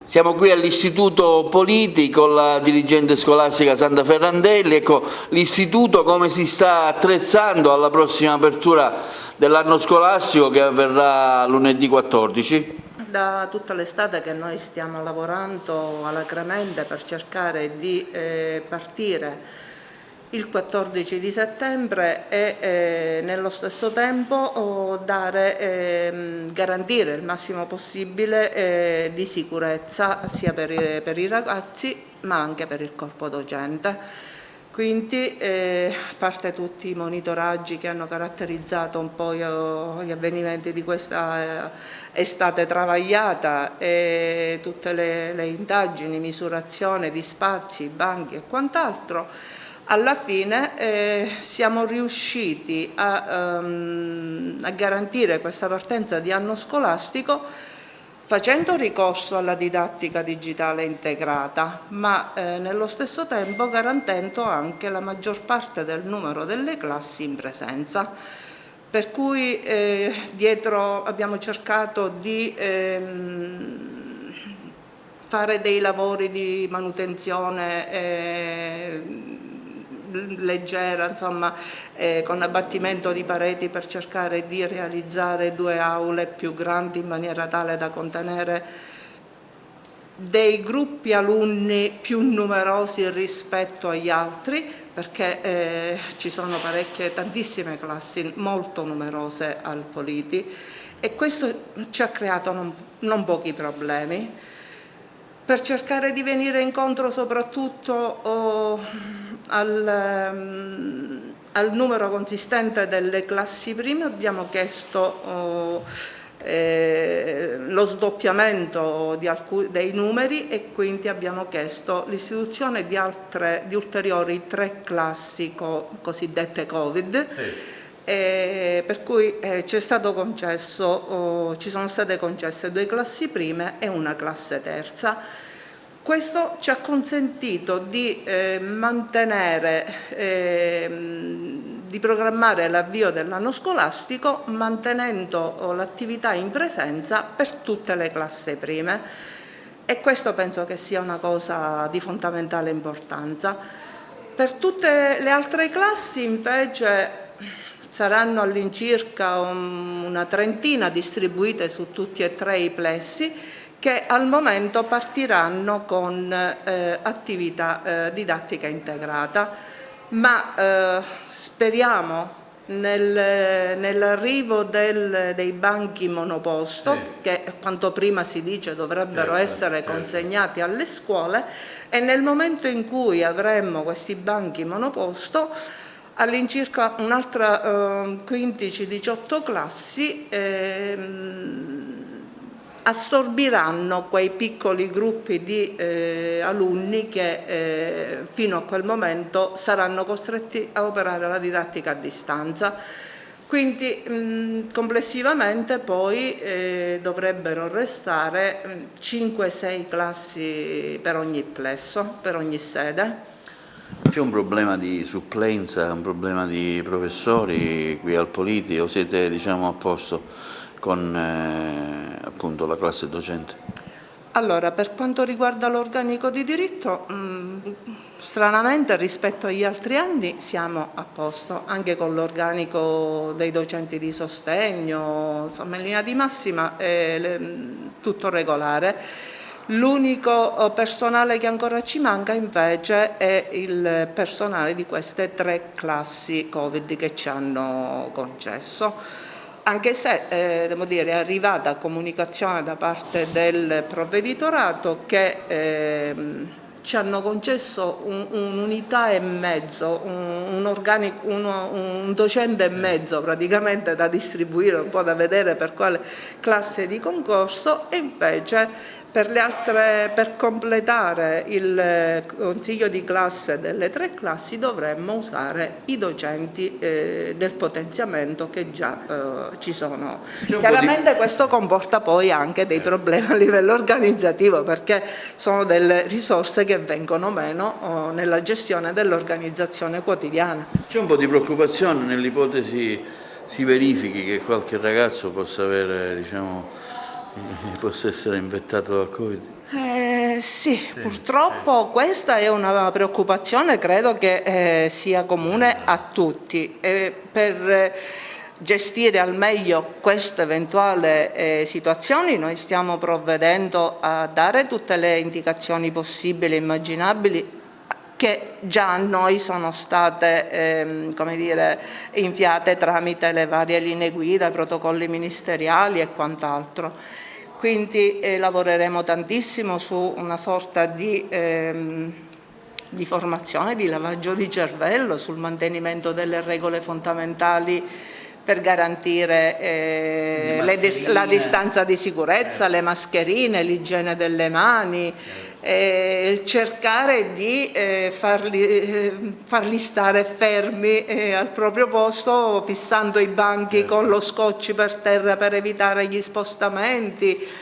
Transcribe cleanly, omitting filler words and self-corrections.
Siamo qui all'Istituto Politi con la dirigente scolastica Santa Ferrandelli. Ecco, l'istituto come si sta attrezzando alla prossima apertura dell'anno scolastico che avverrà lunedì 14? Da tutta l'estate che noi stiamo lavorando alacremente per cercare di partire il 14 di settembre e nello stesso tempo garantire il massimo possibile di sicurezza sia per i ragazzi ma anche per il corpo docente. Quindi, a parte tutti i monitoraggi che hanno caratterizzato un po' gli avvenimenti di questa estate travagliata e tutte le indagini, misurazione di spazi, banchi e quant'altro, alla fine siamo riusciti a garantire questa partenza di anno scolastico facendo ricorso alla didattica digitale integrata, ma nello stesso tempo garantendo anche la maggior parte del numero delle classi in presenza. Per cui dietro abbiamo cercato di fare dei lavori di manutenzione leggera, insomma, con abbattimento di pareti per cercare di realizzare 2 aule più grandi in maniera tale da contenere dei gruppi alunni più numerosi rispetto agli altri, perché ci sono tantissime classi molto numerose al Politi e questo ci ha creato non pochi problemi. Per cercare di venire incontro soprattutto al numero consistente delle classi prime abbiamo chiesto lo sdoppiamento dei numeri e quindi abbiamo chiesto l'istituzione di ulteriori 3 classi cosiddette Covid. Per cui ci sono state concesse 2 classi prime e 1 classe terza. Questo ci ha consentito di di programmare l'avvio dell'anno scolastico mantenendo l'attività in presenza per tutte le classi prime e questo penso che sia una cosa di fondamentale importanza. Per tutte le altre classi invece saranno all'incirca una trentina distribuite su tutti e 3 i plessi che al momento partiranno con attività didattica integrata, ma speriamo nell'arrivo dei banchi monoposto, che quanto prima si dice dovrebbero essere consegnati alle scuole, e nel momento in cui avremo questi banchi monoposto all'incirca un'altra 15-18 classi assorbiranno quei piccoli gruppi di alunni che fino a quel momento saranno costretti a operare la didattica a distanza. Quindi complessivamente poi dovrebbero restare 5-6 classi per ogni plesso, per ogni sede. C'è un problema di supplenza, un problema di professori qui al Politi o siete a posto con appunto la classe docente? Allora, per quanto riguarda l'organico di diritto, stranamente rispetto agli altri anni siamo a posto, anche con l'organico dei docenti di sostegno, insomma in linea di massima è tutto regolare. L'unico personale che ancora ci manca invece è il personale di queste 3 classi Covid che ci hanno concesso, anche se devo dire è arrivata comunicazione da parte del provveditorato che ci hanno concesso un'unità e mezzo, un docente e mezzo praticamente da distribuire, un po' da vedere per quale classe di concorso, e invece per le altre, per completare il consiglio di classe delle 3 classi dovremmo usare i docenti del potenziamento che già ci sono. Chiaramente questo comporta poi anche dei problemi a livello organizzativo, perché sono delle risorse che vengono meno nella gestione dell'organizzazione quotidiana. C'è un po' di preoccupazione nell'ipotesi si verifichi che qualche ragazzo possa avere, possa essere infettato dal Covid? Sì, purtroppo questa è una preoccupazione, credo che sia comune a tutti. Per gestire al meglio queste eventuali situazioni noi stiamo provvedendo a dare tutte le indicazioni possibili e immaginabili che già a noi sono state come dire, inviate tramite le varie linee guida, i protocolli ministeriali e quant'altro. Quindi lavoreremo tantissimo su una sorta di formazione, di lavaggio di cervello, sul mantenimento delle regole fondamentali per garantire la distanza di sicurezza, le mascherine, l'igiene delle mani, cercare di farli stare fermi al proprio posto, fissando i banchi con lo scotch per terra per evitare gli spostamenti,